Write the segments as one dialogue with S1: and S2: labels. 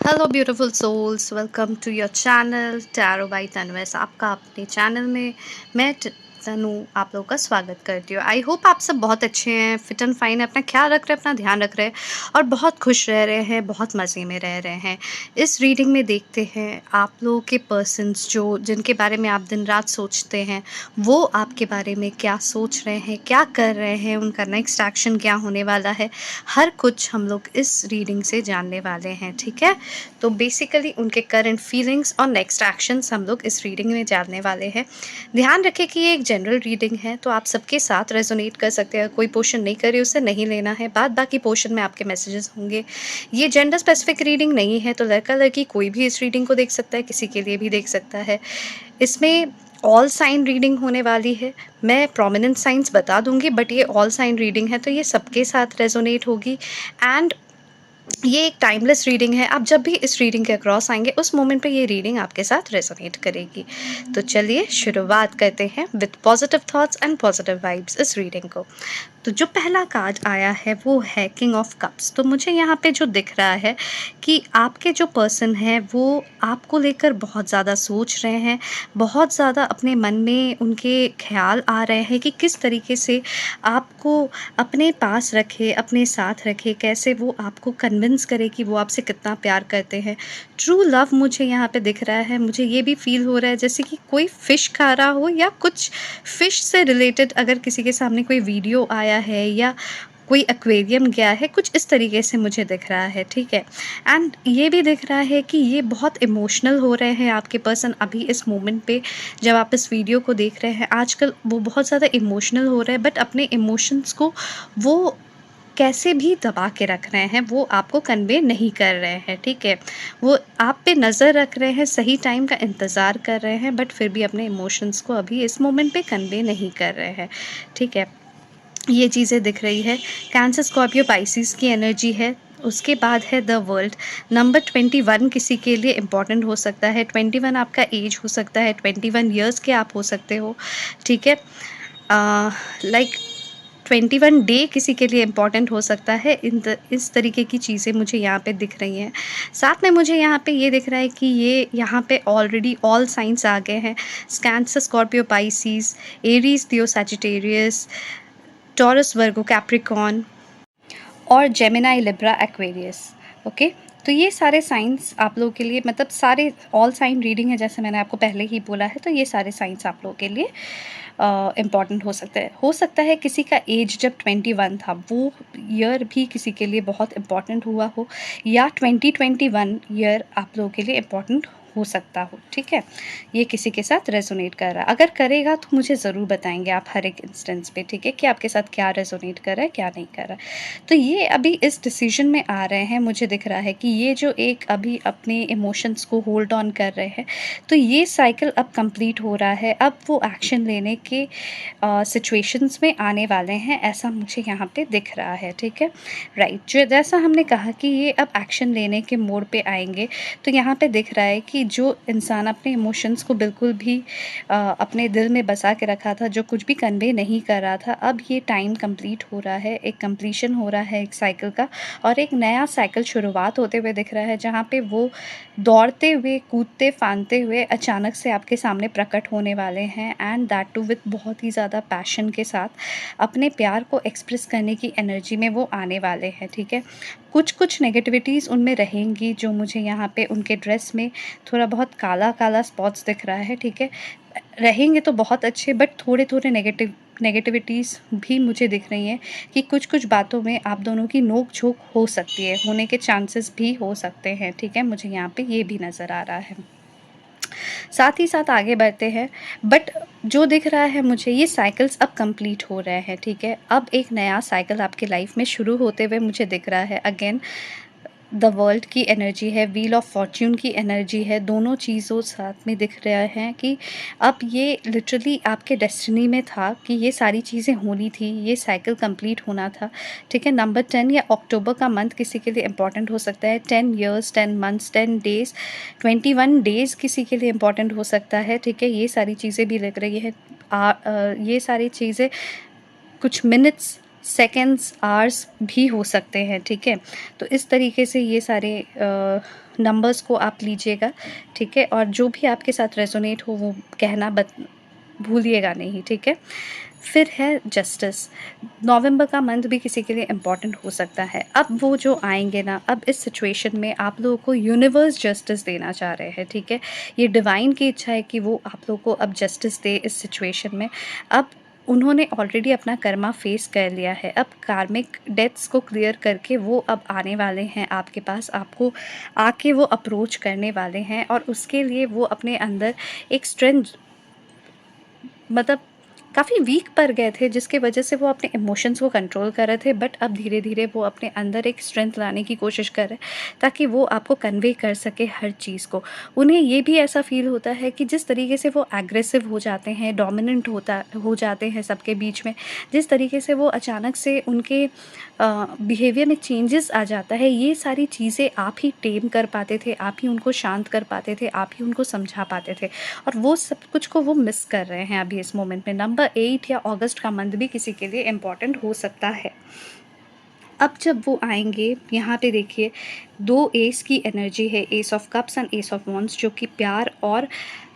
S1: Hello beautiful souls, welcome to your channel tarot by Tanvas. आपका अपने channel में मैं तनु आप लोगों का स्वागत करती हूँ। आई होप आप सब बहुत अच्छे हैं, फिट एंड फाइन है, अपना ख्याल रख रहे हैं, अपना ध्यान रख रहे हैं और बहुत खुश रह रहे हैं, बहुत मज़े में रह रहे हैं। इस रीडिंग में देखते हैं आप लोगों के पर्सन्स जो जिनके बारे में आप दिन रात सोचते हैं, वो आपके बारे में क्या सोच रहे हैं, क्या कर रहे हैं, उनका नेक्स्ट एक्शन क्या होने वाला है। हर कुछ हम लोग इस रीडिंग से जानने वाले हैं, ठीक है। तो बेसिकली उनके करंट फीलिंग्स और नेक्स्ट एक्शंस हम लोग इस रीडिंग में जानने वाले हैं। ध्यान रखें कि ये एक जनरल रीडिंग है, तो आप सबके साथ रेजोनेट कर सकते हैं। कोई पोर्शन नहीं करे उसे नहीं लेना है, बाद बाकी पोर्शन में आपके मैसेजेस होंगे। ये जेंडर स्पेसिफिक रीडिंग नहीं है, तो लड़का लड़की कोई भी इस रीडिंग को देख सकता है, किसी के लिए भी देख सकता है। इसमें ऑल साइन रीडिंग होने वाली है। मैं प्रोमिनेंट साइंस बता दूंगी, बट ये ऑल साइन रीडिंग है, तो ये सबके साथ रेजोनेट होगी। एंड ये एक टाइमलेस रीडिंग है। आप जब भी इस रीडिंग के अक्रॉस आएंगे उस मोमेंट पे ये रीडिंग आपके साथ रेजोनेट करेगी। तो चलिए शुरुआत करते हैं with positive thoughts and positive vibes इस रीडिंग को। तो जो पहला कार्ड आया है वो है किंग ऑफ कप्स। तो मुझे यहाँ पे जो दिख रहा है कि आपके जो पर्सन है वो आपको लेकर बहुत ज़्यादा सोच रहे हैं, बहुत ज़्यादा अपने मन में उनके ख्याल आ रहे हैं कि किस तरीके से आपको अपने पास रखे, अपने साथ रखे, कैसे वो आपको कन्विंस करे कि वो आपसे कितना प्यार करते हैं। ट्रू लव मुझे यहाँ पे दिख रहा है। मुझे ये भी फील हो रहा है जैसे कि कोई फ़िश खा रहा हो, या कुछ फ़िश से रिलेटेड अगर किसी के सामने कोई वीडियो आया है या कोई एक्वेरियम गया है, कुछ इस तरीके से मुझे दिख रहा है, ठीक है। एंड ये भी दिख रहा है कि ये बहुत इमोशनल हो रहे हैं आपके पर्सन अभी इस मोमेंट पे। जब आप इस वीडियो को देख रहे हैं आजकल वो बहुत ज़्यादा इमोशनल हो रहे हैं, बट अपने इमोशंस को वो कैसे भी दबा के रख रहे हैं, वो आपको कन्वे नहीं कर रहे हैं, ठीक है। वो आप पे नज़र रख रहे हैं, सही टाइम का इंतज़ार कर रहे हैं, बट फिर भी अपने इमोशंस को अभी इस मोमेंट पे कन्वे नहीं कर रहे हैं, ठीक है। ये चीज़ें दिख रही है। कैंसर, स्कॉर्पियो, पाइसिस की एनर्जी है। उसके बाद है द वर्ल्ड। नंबर 21 किसी के लिए इम्पॉर्टेंट हो सकता है। 21 आपका एज हो सकता है, 21 ईयर्स के आप हो सकते हो, ठीक है। लाइक 21 डे किसी के लिए इम्पॉर्टेंट हो सकता है। इस तरीके की चीज़ें मुझे यहाँ पे दिख रही हैं। साथ में मुझे यहाँ पे ये दिख रहा है कि ये यहाँ पे ऑलरेडी ऑल साइंस आ गए हैं। कैंसर, स्कॉर्पियो, पाइसिस, एरीज, लियो, सजिटेरियस, टॉरस, वर्गो, कैप्रिकॉर्न और जेमिनाई, लिब्रा, एक्वेरियस। ओके, तो ये सारे साइंस आप लोगों के लिए, मतलब सारे ऑल साइन रीडिंग है, जैसे मैंने आपको पहले ही बोला है। तो ये सारे साइंस आप लोगों के लिए इम्पॉर्टेंट हो सकता है। किसी का एज जब 21 था वो ईयर भी किसी के लिए बहुत इम्पॉर्टेंट हुआ हो, या 2021 ईयर आप लोगों के लिए इम्पॉर्टेंट हो सकता हो, ठीक है। ये किसी के साथ रेजोनेट कर रहा है। अगर करेगा तो मुझे ज़रूर बताएंगे आप हर एक इंस्टेंस पे, ठीक है, कि आपके साथ क्या रेजोनेट कर रहा है, क्या नहीं कर रहा है। तो ये अभी इस डिसीजन में आ रहे हैं। मुझे दिख रहा है कि ये जो एक अभी अपने इमोशंस को होल्ड ऑन कर रहे हैं, तो ये साइकिल अब कंप्लीट हो रहा है। अब वो एक्शन लेने के सिचुएशंस में आने वाले हैं, ऐसा मुझे यहाँ पे दिख रहा है, ठीक है। राइट, जो जैसा हमने कहा कि ये अब एक्शन लेने के मोड पे आएंगे, तो यहाँ पे दिख रहा है कि जो इंसान अपने इमोशंस को बिल्कुल भी अपने दिल में बसा के रखा था, जो कुछ भी कन्वे नहीं कर रहा था, अब ये टाइम कंप्लीट हो रहा है, एक कंप्लीशन हो रहा है एक साइकिल का, और एक नया साइकिल शुरुआत होते हुए दिख रहा है, जहाँ पे वो दौड़ते हुए, कूदते फांदते हुए अचानक से आपके सामने प्रकट होने वाले हैं। एंड दैट टू विथ बहुत ही ज़्यादा पैशन के साथ अपने प्यार को एक्सप्रेस करने की एनर्जी में वो आने वाले हैं, ठीक है। कुछ नेगेटिविटीज़ उनमें रहेंगी, जो मुझे यहाँ पे उनके ड्रेस में थोड़ा बहुत काला काला स्पॉट्स दिख रहा है, ठीक है। रहेंगे तो बहुत अच्छे, बट थोड़े थोड़े नेगेटिविटीज़ भी मुझे दिख रही हैं कि कुछ बातों में आप दोनों की नोक झोंक हो सकती है, होने के चांसेस भी हो सकते हैं, ठीक है। मुझे यहाँ पे ये भी नज़र आ रहा है। साथ ही साथ आगे बढ़ते हैं, बट जो दिख रहा है मुझे, ये साइकिल्स अब कंप्लीट हो रहे हैं, ठीक है। अब एक नया साइकिल आपकी लाइफ में शुरू होते हुए मुझे दिख रहा है। अगेन द वर्ल्ड की एनर्जी है, व्हील ऑफ फॉर्च्यून की एनर्जी है, दोनों चीज़ों साथ में दिख रहा है कि अब ये लिटरली आपके डेस्टिनी में था कि ये सारी चीज़ें होनी थी, ये साइकिल कंप्लीट होना था, ठीक है। नंबर 10 या अक्टूबर का मंथ किसी के लिए इम्पॉर्टेंट हो सकता है। 10 ईयर्स, 10 मंथ्स, 10 डेज़, 21 डेज़ किसी के लिए इम्पॉर्टेंट हो सकता है, ठीक है। ये सारी चीज़ें भी लग रही है। ये सारी चीज़ें कुछ मिनट्स सेकंड्स, आवर्स भी हो सकते हैं, ठीक है। तो इस तरीके से ये सारे नंबर्स को आप लीजिएगा, ठीक है। और जो भी आपके साथ रेजोनेट हो वो कहना भूलिएगा नहीं, ठीक है। फिर है जस्टिस। नवंबर का मंथ भी किसी के लिए इम्पॉर्टेंट हो सकता है। अब वो जो आएंगे ना, अब इस सिचुएशन में आप लोगों को यूनिवर्स जस्टिस देना चाह रहे हैं, ठीक है। ये डिवाइन की इच्छा है कि वो आप लोगों को अब जस्टिस दे इस सिचुएशन में। अब उन्होंने ऑलरेडी अपना कर्मा फेस कर लिया है, अब कार्मिक डेथ्स को क्लियर करके वो अब आने वाले हैं आपके पास, आपको आके वो अप्रोच करने वाले हैं। और उसके लिए वो अपने अंदर एक स्ट्रेंथ, मतलब काफ़ी वीक पड़ गए थे, जिसकी वजह से वो अपने इमोशंस को कंट्रोल कर रहे थे। बट अब धीरे धीरे वो अपने अंदर एक स्ट्रेंथ लाने की कोशिश कर रहे हैं, ताकि वो आपको कन्वे कर सके हर चीज़ को। उन्हें ये भी ऐसा फील होता है कि जिस तरीके से वो एग्रेसिव हो जाते हैं, डोमिनेंट हो जाते हैं सबके बीच में, जिस तरीके से वो अचानक से उनके बिहेवियर में चेंजेस आ जाता है, ये सारी चीज़ें आप ही टेम कर पाते थे, आप ही उनको शांत कर पाते थे, आप ही उनको समझा पाते थे। और वो सब कुछ को वो मिस कर रहे हैं अभी इस मोमेंट में। नंबर 8 या अगस्त का मंथ भी किसी के लिए इम्पॉर्टेंट हो सकता है। अब जब वो आएंगे, यहाँ पे देखिए 2 एस की एनर्जी है, S of cups and S of wands, जो कि प्यार और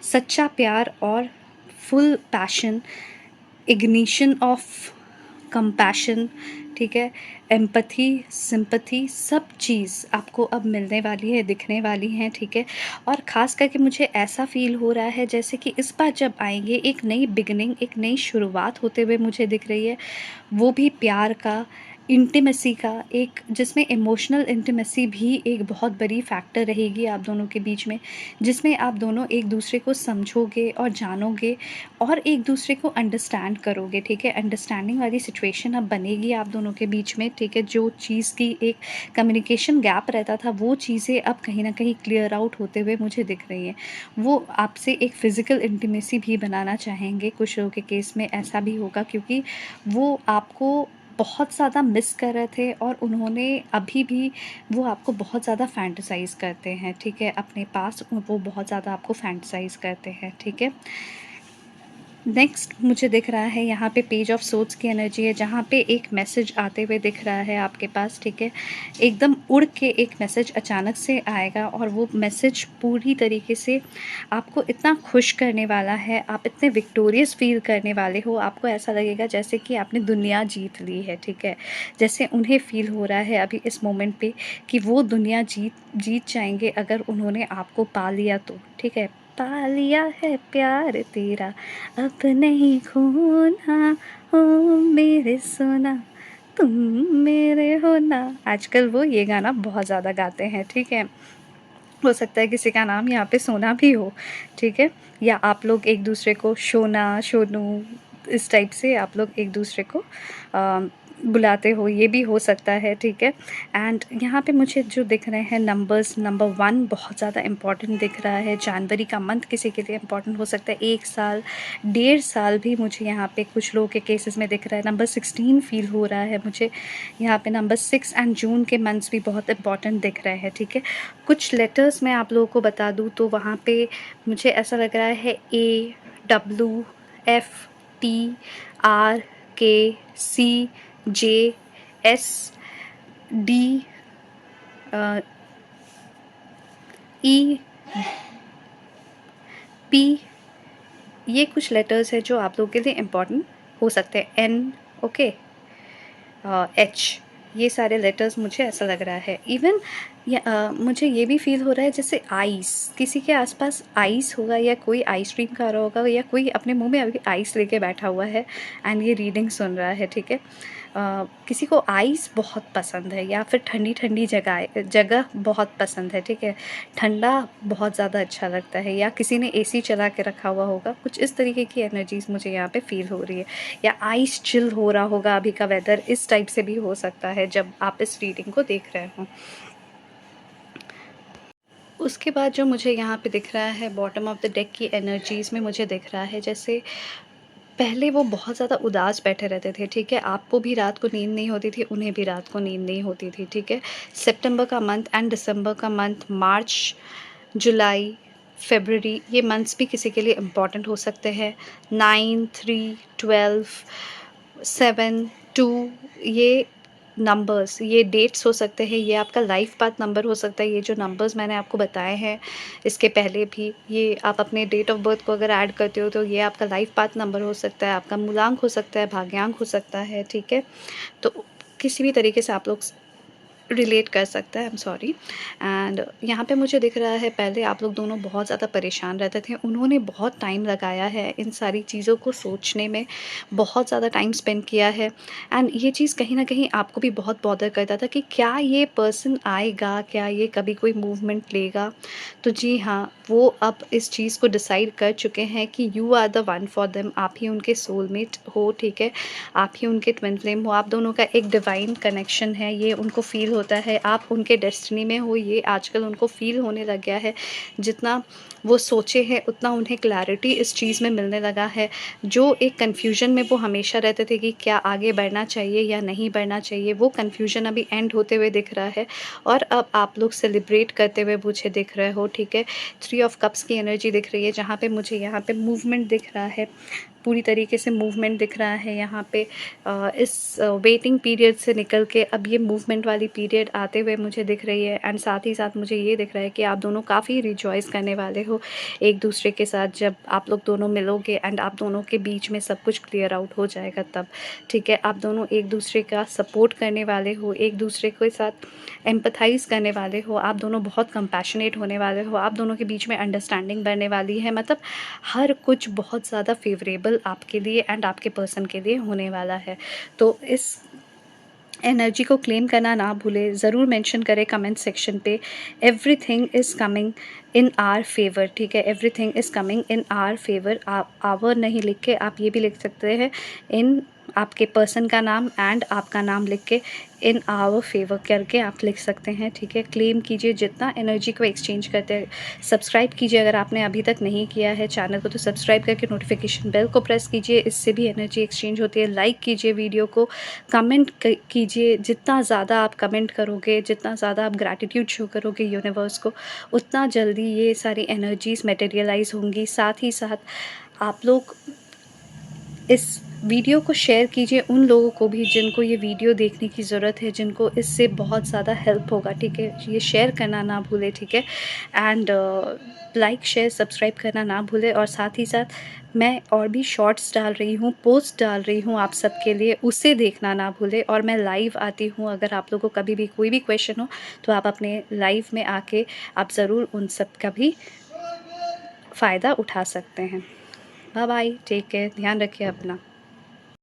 S1: सच्चा प्यार और full passion, ignition of compassion, ठीक है, एम्पैथी, सिंपैथी, सब चीज़ आपको अब मिलने वाली है, दिखने वाली हैं, ठीक है। और ख़ास करके मुझे ऐसा फ़ील हो रहा है जैसे कि इस बार जब आएँगे एक नई बिगिनिंग, एक नई शुरुआत होते हुए मुझे दिख रही है। वो भी प्यार का, इंटिमेसी का, एक जिसमें इमोशनल इंटिमेसी भी एक बहुत बड़ी फैक्टर रहेगी आप दोनों के बीच में, जिसमें आप दोनों एक दूसरे को समझोगे और जानोगे और एक दूसरे को अंडरस्टैंड करोगे, ठीक है। अंडरस्टैंडिंग वाली सिचुएशन अब बनेगी आप दोनों के बीच में, ठीक है। जो चीज़ की एक कम्युनिकेशन गैप रहता था, वो चीज़ें अब कहीं न कहीं क्लियर आउट होते हुए मुझे दिख रही हैं। वो आपसे एक फ़िज़िकल इंटिमेसी भी बनाना चाहेंगे, कुछ लोगों के केस में ऐसा भी होगा, क्योंकि वो आपको बहुत ज़्यादा मिस कर रहे थे और उन्होंने अभी भी वो आपको बहुत ज़्यादा फैंटेसाइज़ करते हैं, ठीक है। अपने पास वो बहुत ज़्यादा आपको फैंटेसाइज़ करते हैं, ठीक है। नेक्स्ट मुझे दिख रहा है यहाँ पे पेज ऑफ सोर्ड्स की एनर्जी है, जहाँ पे एक मैसेज आते हुए दिख रहा है आपके पास, ठीक है। एकदम उड़ के एक मैसेज अचानक से आएगा और वो मैसेज पूरी तरीके से आपको इतना खुश करने वाला है, आप इतने विक्टोरियस फील करने वाले हो, आपको ऐसा लगेगा जैसे कि आपने दुनिया जीत ली है, ठीक है। जैसे उन्हें फील हो रहा है अभी इस मोमेंट पे कि वो दुनिया जीत जाएंगे अगर उन्होंने आपको पा लिया तो, ठीक है। पा लिया है प्यार तेरा, अब नहीं खोना, ओ मेरे सोना, तुम मेरे हो ना। आजकल वो ये गाना बहुत ज़्यादा गाते हैं, ठीक है। हो सकता है किसी का नाम यहाँ पे सोना भी हो, ठीक है। या आप लोग एक दूसरे को शोना, शोनू, इस टाइप से आप लोग एक दूसरे को बुलाते हो, ये भी हो सकता है, ठीक है। एंड यहाँ पे मुझे जो दिख रहे हैं नंबर्स, नंबर 1 बहुत ज़्यादा इम्पॉर्टेंट दिख रहा है। जनवरी का मंथ किसी के लिए इम्पॉर्टेंट हो सकता है, 1 साल, 1.5 साल भी मुझे यहाँ पे कुछ लोगों के केसेस में दिख रहा है। नंबर 16 फील हो रहा है मुझे यहाँ पे। नंबर 6 एंड जून के मंथ्स भी बहुत इम्पॉर्टेंट दिख रहे हैं, ठीक है। कुछ लेटर्स मैं आप लोगों को बता दूँ तो वहाँ पे मुझे ऐसा लग रहा है AWFTRKCJSD, ये कुछ लेटर्स हैं जो आप लोगों के लिए इम्पॉर्टेंट हो सकते हैं। N, ओके, H, ये सारे लेटर्स मुझे ऐसा लग रहा है। इवन मुझे ये भी फील हो रहा है जैसे आइस, किसी के आसपास आइस होगा या कोई आइसक्रीम खा रहा होगा या कोई अपने मुंह में अभी आइस लेके बैठा हुआ है एंड ये रीडिंग सुन रहा है, ठीक है। किसी को आइस बहुत पसंद है या फिर ठंडी ठंडी जगह बहुत पसंद है, ठीक है। ठंडा बहुत ज़्यादा अच्छा लगता है, या किसी ने एसी चला के रखा हुआ होगा, कुछ इस तरीके की एनर्जीज मुझे यहाँ पे फील हो रही है। या आइस चिल हो रहा होगा अभी का वेदर, इस टाइप से भी हो सकता है जब आप इस रीडिंग को देख रहे हो। उसके बाद जो मुझे यहाँ पे दिख रहा है बॉटम ऑफ द डेक की एनर्जीज़ में मुझे दिख रहा है जैसे पहले वो बहुत ज़्यादा उदास बैठे रहते थे, ठीक है। आपको भी रात को नींद नहीं होती थी, उन्हें भी रात को नींद नहीं होती थी, ठीक है। सितंबर का मंथ एंड दिसंबर का मंथ, मार्च, जुलाई, फरवरी, ये मंथ्स भी किसी के लिए इम्पॉर्टेंट हो सकते हैं। 9, 3, 12, 7, 2, ये नंबर्स, ये डेट्स हो सकते हैं, ये आपका लाइफ पाथ नंबर हो सकता है। ये जो नंबर्स मैंने आपको बताए हैं इसके पहले भी, ये आप अपने डेट ऑफ बर्थ को अगर ऐड करते हो तो ये आपका लाइफ पाथ नंबर हो सकता है, आपका मूलांक हो सकता है, भाग्यांक हो सकता है, ठीक है? तो किसी भी तरीके से आप लोग रिलेट कर सकता है, आई एम सॉरी। एंड यहाँ पे मुझे दिख रहा है पहले आप लोग दोनों बहुत ज़्यादा परेशान रहते थे, उन्होंने बहुत टाइम लगाया है इन सारी चीज़ों को सोचने में, बहुत ज़्यादा टाइम स्पेंड किया है। एंड ये चीज़ कहीं न कहीं आपको भी बहुत बॉदर करता था कि क्या ये पर्सन आएगा, क्या ये कभी कोई मूवमेंट लेगा? तो जी हाँ, वो अब इस चीज़ को डिसाइड कर चुके हैं कि you are the one for them, आप ही उनके सोलमेट हो, ठीक है? आप ही उनके ट्विन फ्लेम हो, आप दोनों का एक डिवाइन कनेक्शन है, ये उनको फ़ील होता है। आप उनके डेस्टिनी में हो, ये आजकल उनको फ़ील होने लग गया है। जितना वो सोचे हैं उतना उन्हें क्लैरिटी इस चीज़ में मिलने लगा है। जो एक कन्फ्यूज़न में वो हमेशा रहते थे कि क्या आगे बढ़ना चाहिए या नहीं बढ़ना चाहिए, वो कन्फ्यूज़न अभी एंड होते हुए दिख रहा है और अब आप लोग सेलिब्रेट करते हुए मुझे दिख रहे हो, ठीक है? 3 ऑफ कप्स की एनर्जी दिख रही है, जहाँ पे मुझे यहाँ पे मूवमेंट दिख रहा है, पूरी तरीके से मूवमेंट दिख रहा है यहाँ पे। इस वेटिंग पीरियड से निकल के अब ये मूवमेंट वाली पीरियड आते हुए मुझे दिख रही है। एंड साथ ही साथ मुझे ये दिख रहा है कि आप दोनों काफ़ी रिजॉइस करने वाले हो एक दूसरे के साथ, जब आप लोग दोनों मिलोगे एंड आप दोनों के बीच में सब कुछ क्लियर आउट हो जाएगा तब, ठीक है? आप दोनों एक दूसरे का सपोर्ट करने वाले हो, एक दूसरे के साथ एम्पैथाइज़ करने वाले हो, आप दोनों बहुत कंपैशनेट होने वाले हो, आप दोनों के बीच में अंडरस्टैंडिंग बढ़ने वाली है। मतलब हर कुछ बहुत ज़्यादा फ़ेवरेबल आपके लिए एंड आपके पर्सन के लिए होने वाला है। तो इस एनर्जी को क्लेम करना ना भूलें, ज़रूर मेंशन करें कमेंट सेक्शन पे, everything is coming in our favour, ठीक है? Everything is coming in our favour. आप आवर नहीं लिख के आप ये भी लिख सकते हैं, इन आपके पर्सन का नाम एंड आपका नाम लिख के इन आवर फेवर करके आप लिख सकते हैं, ठीक है? क्लेम कीजिए जितना एनर्जी को एक्सचेंज करते हैं। सब्सक्राइब कीजिए अगर आपने अभी तक नहीं किया है चैनल को, तो सब्सक्राइब करके नोटिफिकेशन बेल को प्रेस कीजिए, इससे भी एनर्जी एक्सचेंज होती है। लाइक कीजिए वीडियो को, कमेंट कीजिए, जितना ज़्यादा आप कमेंट करोगे, जितना ज़्यादा आप ग्रैटिट्यूड शो करोगे यूनिवर्स को, उतना जल्दी ये सारी एनर्जीज़ मटेरियलाइज होंगी। साथ ही साथ आप लोग इस वीडियो को शेयर कीजिए उन लोगों को भी जिनको ये वीडियो देखने की ज़रूरत है, जिनको इससे बहुत ज़्यादा हेल्प होगा, ठीक है? ये शेयर करना ना भूलें, ठीक है? एंड लाइक शेयर सब्सक्राइब करना ना भूलें। और साथ ही साथ मैं और भी शॉर्ट्स डाल रही हूँ, पोस्ट डाल रही हूँ आप सबके लिए, उसे देखना ना भूलें। और मैं लाइव आती हूँ, अगर आप लोगों को कभी भी कोई भी क्वेश्चन हो तो आप अपने लाइव में आके आप ज़रूर उन सब का भी फ़ायदा उठा सकते हैं। बाय बाय, टेक केयर, ध्यान रखिए अपना।